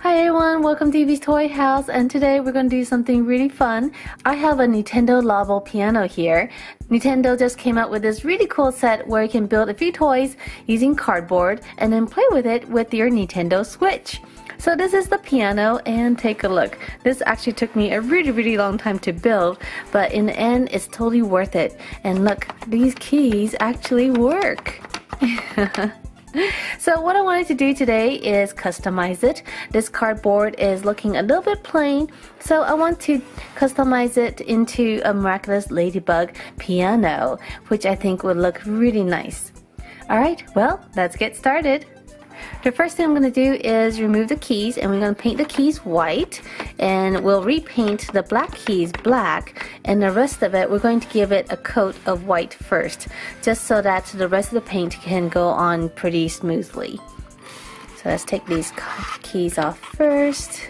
Hi everyone, welcome to Evies Toy House, and today we're going to do something really fun. I have a Nintendo Labo piano here. Nintendo just came out with this really cool set where you can build a few toys using cardboard and then play with it with your Nintendo Switch. So this is the piano, and take a look. This actually took me a really long time to build, but in the end it's totally worth it. And look, these keys actually work. So what I wanted to do today is customize it. This cardboard is looking a little bit plain, so I want to customize it into a Miraculous Ladybug piano, which I think would look really nice. Alright, well, let's get started. The first thing I'm going to do is remove the keys, and we're going to paint the keys white, and we'll repaint the black keys black, and the rest of it we're going to give it a coat of white first, just so that the rest of the paint can go on pretty smoothly. So let's take these keys off first.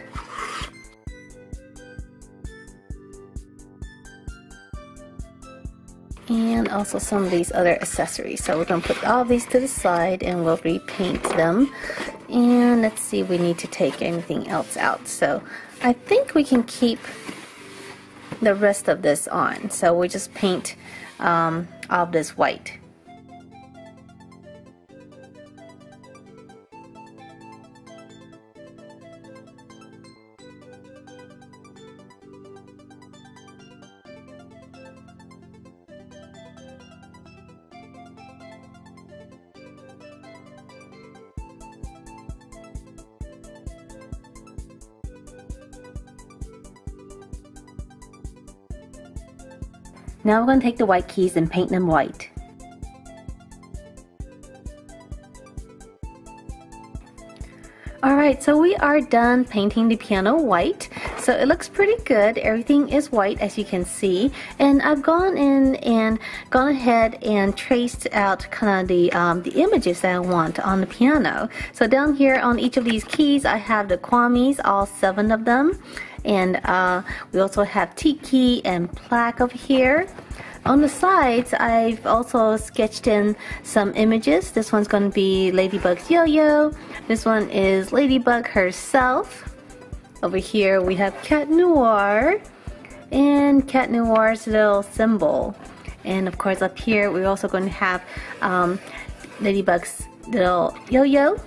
And also some of these other accessories. So we're going to put all of these to the side and we'll repaint them. And let's see if we need to take anything else out. So I think we can keep the rest of this on. So we'll just paint all of this white. Now we're going to take the white keys and paint them white. Alright, so we are done painting the piano white. So it looks pretty good. Everything is white, as you can see. And I've gone in and gone ahead and traced out kind of the images that I want on the piano. So down here on each of these keys I have the Kwamis, all 7 of them. And we also have Tiki and Plagg over here. On the sides, I've also sketched in some images. This one's going to be Ladybug's yo-yo. This one is Ladybug herself. Over here we have Cat Noir and Cat Noir's little symbol. And of course up here we're also going to have Ladybug's little yo-yo.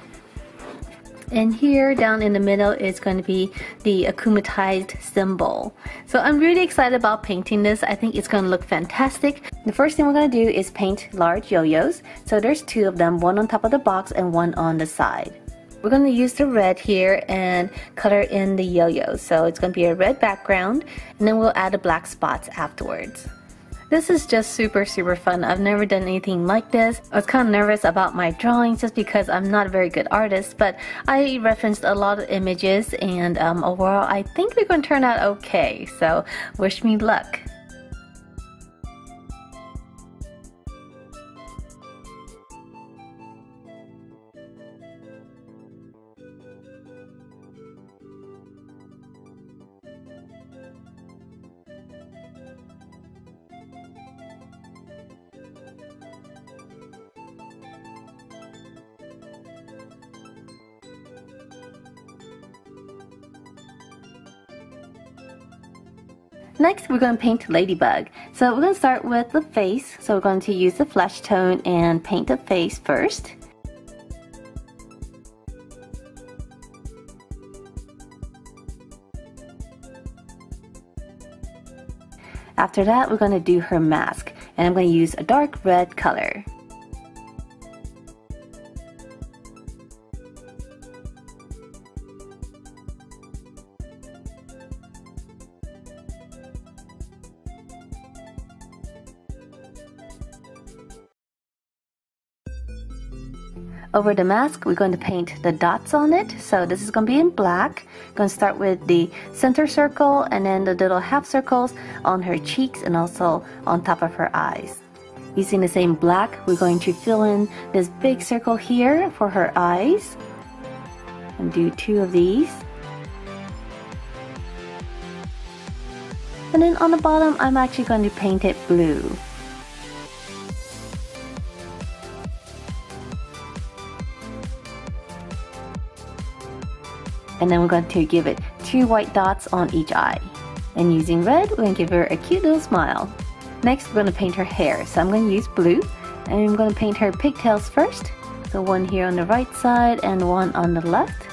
And here down in the middle is going to be the akumatized symbol. So I'm really excited about painting this. I think it's going to look fantastic. The first thing we're going to do is paint large yo-yos. So there's 2 of them, one on top of the box and one on the side. We're going to use the red here and color in the yo-yos. So it's going to be a red background, and then we'll add the black spots afterwards. This is just super fun. I've never done anything like this. I was kind of nervous about my drawings just because I'm not a very good artist, but I referenced a lot of images, and overall I think they're going to turn out okay. So wish me luck. Next, we're going to paint Ladybug. So we're going to start with the face. So we're going to use the flesh tone and paint the face first. After that, we're going to do her mask, and I'm going to use a dark red color. Over the mask, we're going to paint the dots on it. So this is going to be in black. I'm going to start with the center circle and then the little half circles on her cheeks and also on top of her eyes. Using the same black, we're going to fill in this big circle here for her eyes. And do 2 of these. And then on the bottom, I'm actually going to paint it blue. And then we're going to give it 2 white dots on each eye. And using red, we're going to give her a cute little smile. Next, we're going to paint her hair. So I'm going to use blue, and I'm going to paint her pigtails first. So one here on the right side and one on the left.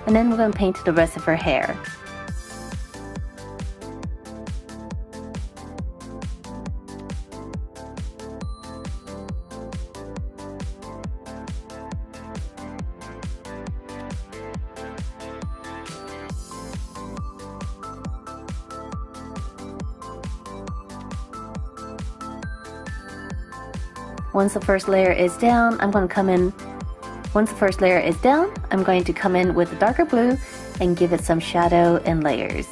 And then we're going to paint the rest of her hair. Once the first layer is down, I'm going to come in with a darker blue and give it some shadow and layers.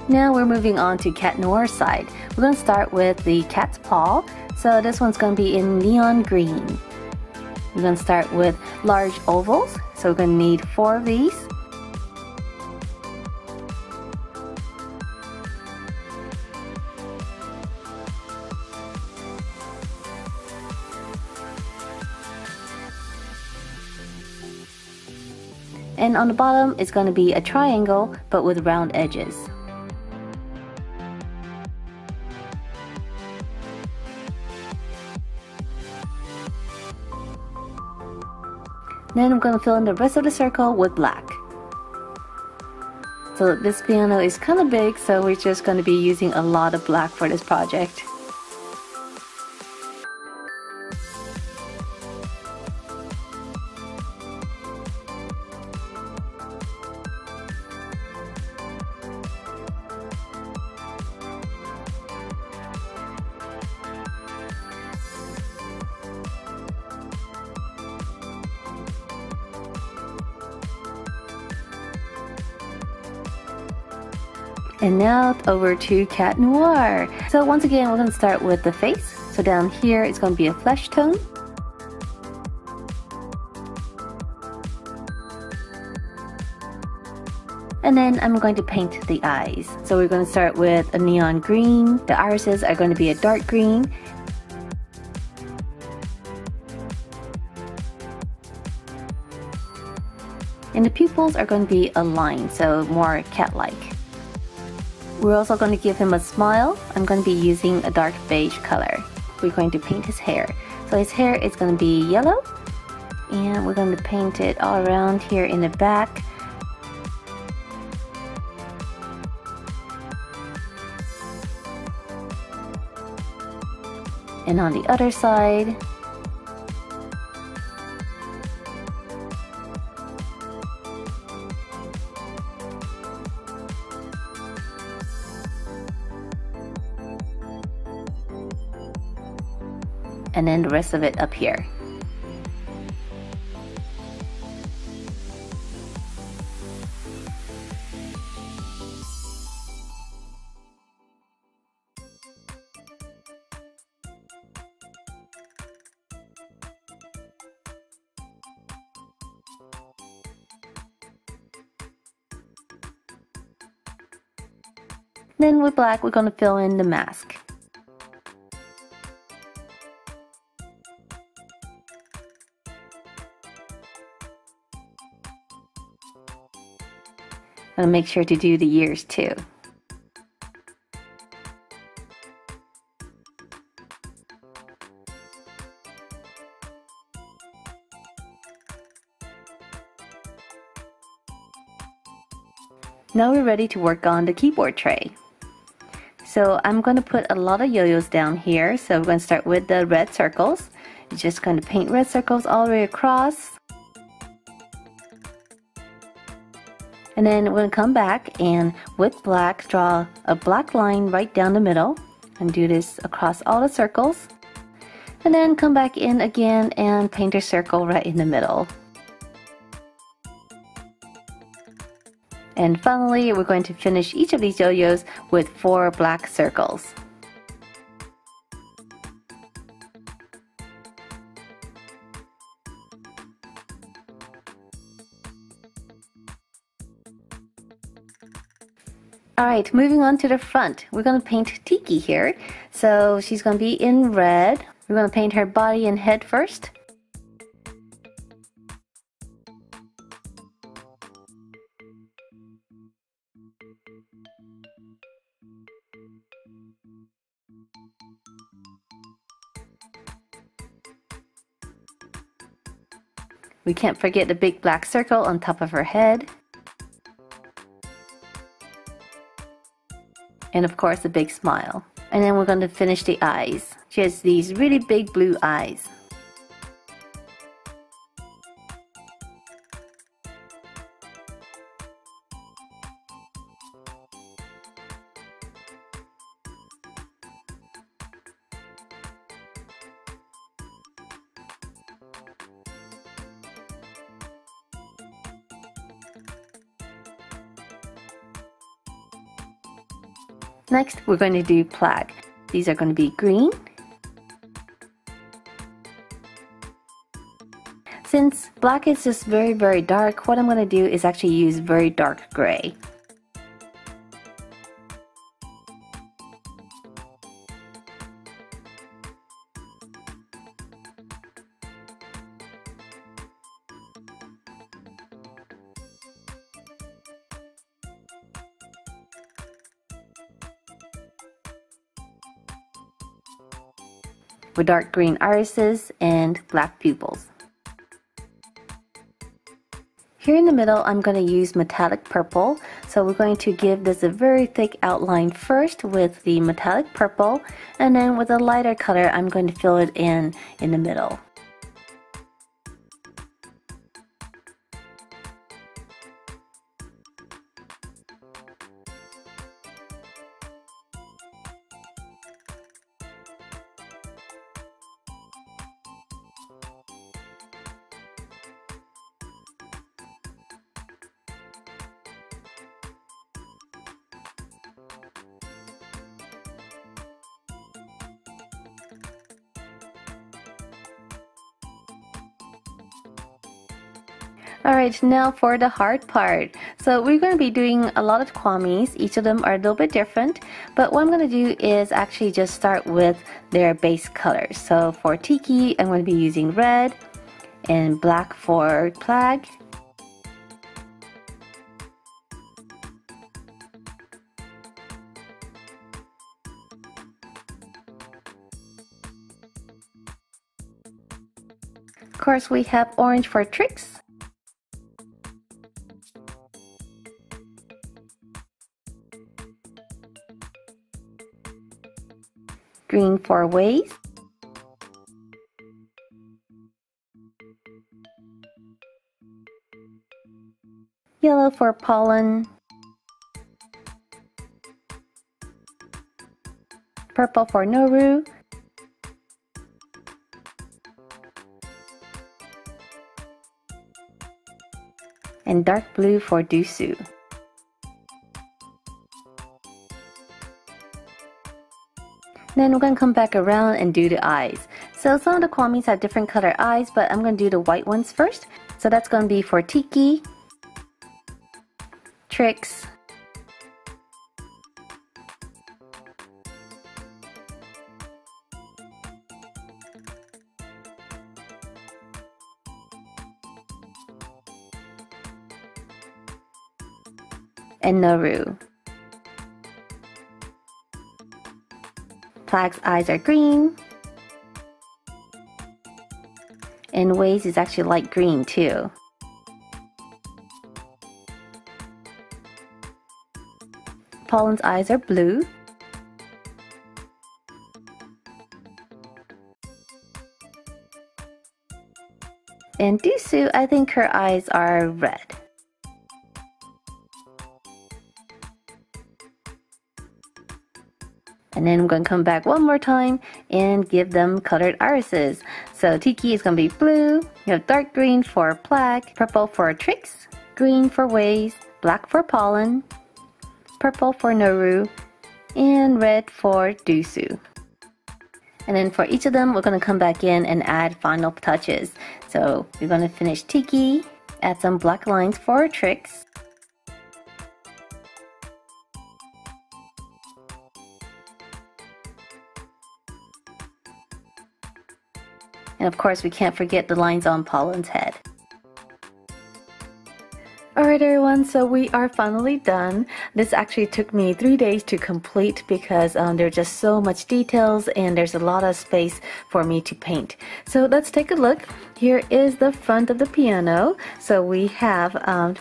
Now we're moving on to Cat Noir's side. We're going to start with the cat's paw. So this one's going to be in neon green. We're going to start with large ovals. So we're going to need 4 of these. And on the bottom it's going to be a triangle but with round edges. Then I'm going to fill in the rest of the circle with black. So this piano is kind of big, so we're just going to be using a lot of black for this project. And now over to Cat Noir. So once again, we're going to start with the face. So down here, it's going to be a flesh tone. And then I'm going to paint the eyes. So we're going to start with a neon green. The irises are going to be a dark green. And the pupils are going to be a line, so more cat-like. We're also going to give him a smile. I'm going to be using a dark beige color. We're going to paint his hair. So his hair is going to be yellow. And we're going to paint it all around here in the back. And on the other side. And then the rest of it up here. Then with black, we're going to fill in the mask. And make sure to do the ears too. Now we're ready to work on the keyboard tray. So I'm going to put a lot of yo-yos down here. So we're going to start with the red circles. You're just going to paint red circles all the way across. And then we're going to come back and with black draw a black line right down the middle and do this across all the circles. And then come back in again and paint a circle right in the middle. And finally, we're going to finish each of these yo-yos with 4 black circles. Alright, moving on to the front. We're going to paint Tiki here. So she's going to be in red. We're going to paint her body and head first. We can't forget the big black circle on top of her head. And of course, a big smile. And then we're going to finish the eyes. She has these really big blue eyes. Next, we're going to do Plagg. These are going to be green. Since black is just very dark, what I'm going to do is actually use very dark gray. With dark green irises and black pupils. Here in the middle, I'm going to use metallic purple. So we're going to give this a very thick outline first with the metallic purple, and then with a lighter color, I'm going to fill it in the middle. Alright, now for the hard part. So we're going to be doing a lot of Kwamis. Each of them are a little bit different. But what I'm going to do is actually just start with their base colors. So for Tiki, I'm going to be using red and black for Plagg. Of course, we have orange for Trixx. Green for WAyzz. Yellow for Pollen. Purple for Nooroo. And dark blue for Duusu. Then we're going to come back around and do the eyes. So some of the Kwamis have different color eyes, but I'm going to do the white ones first. So that's going to be for Tikki, Trixx, and Nooroo. Plagg's eyes are green, and WAyzz is actually light green too. Pollen's eyes are blue. And Duusu, I think her eyes are red. And then I'm going to come back one more time and give them colored irises. So Tiki is going to be blue, you have dark green for Plagg, purple for Trixx, green for WAyzz, black for Pollen, purple for Nooroo, and red for Duusu. And then for each of them, we're going to come back in and add final touches. So we're going to finish Tiki, add some black lines for Trixx, And of course, we can't forget the lines on Pollen's head. Alright everyone, so we are finally done. This actually took me 3 days to complete because there's just so much details and there's a lot of space for me to paint. So let's take a look. Here is the front of the piano. So we have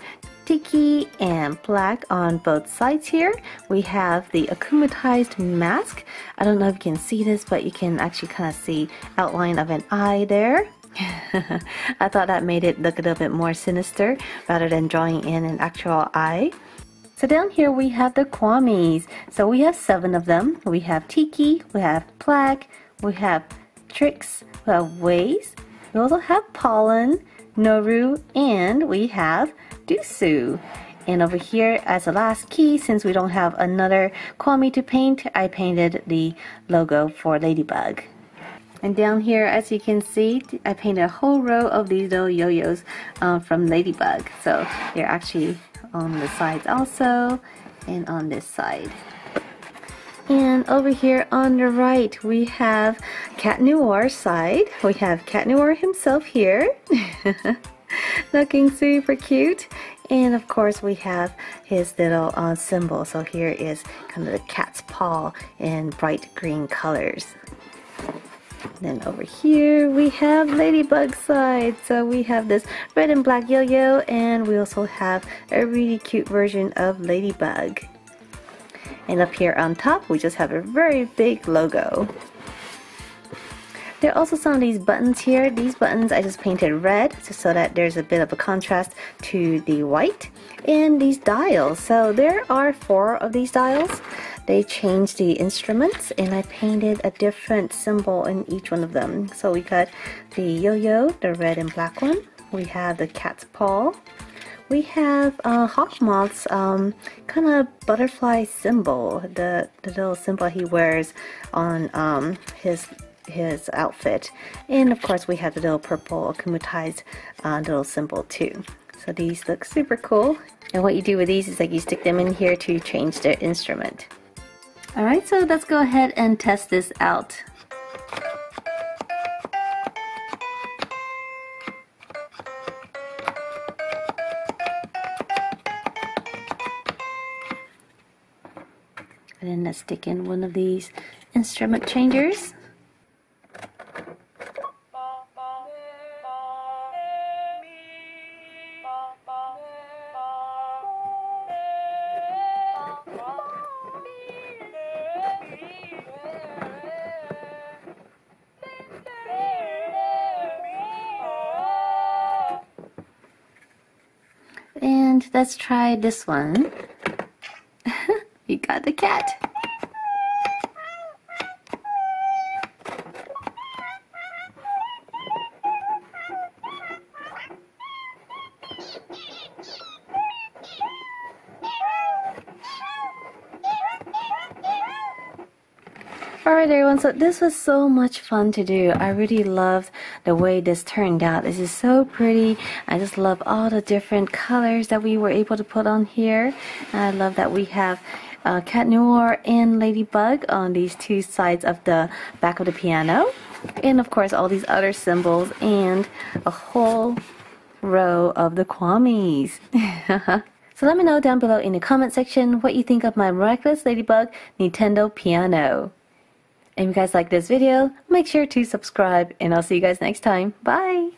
Tikki and Plagg on both sides here. We have the akumatized mask. I don't know if you can see this, but you can actually kind of see outline of an eye there. I thought that made it look a little bit more sinister rather than drawing in an actual eye. So down here we have the Kwamis. So we have 7 of them. We have Tiki, we have Plagg, we have Trixx, we have WAyzz, we also have Pollen, Nooroo, and we have Duusu. And over here as a last key, since we don't have another Kwami to paint, I painted the logo for Ladybug. And down here, as you can see, I painted a whole row of these little yo-yos from Ladybug. So they're actually on the sides also, and on this side. And over here on the right, we have Cat Noir's side. We have Cat Noir himself here, looking super cute. And of course, we have his little symbol. So here is kind of the cat's paw in bright green colors. Then over here we have Ladybug's side. So we have this red and black yo-yo, and we also have a really cute version of Ladybug. And up here on top we just have a very big logo. There are also some of these buttons here. These buttons I just painted red just so that there's a bit of a contrast to the white. And these dials, so there are 4 of these dials. They changed the instruments and I painted a different symbol in each one of them. So we got the yo-yo, the red and black one. We have the cat's paw. We have Hawk Moth's kind of butterfly symbol, the little symbol he wears on his outfit. And of course we have the little purple akumatized little symbol too. So these look super cool. And what you do with these is like you stick them in here to change their instrument. Alright, so let's go ahead and test this out. And then let's stick in one of these instrument changers. And let's try this one. You got the cat. Alright everyone, so this was so much fun to do. I really loved the way this turned out. This is so pretty. I just love all the different colors that we were able to put on here. And I love that we have Cat Noir and Ladybug on these 2 sides of the back of the piano. And of course all these other symbols and a whole row of the Kwamis. So let me know down below in the comment section what you think of my Miraculous Ladybug Nintendo piano. And if you guys like this video, make sure to subscribe, and I'll see you guys next time. Bye!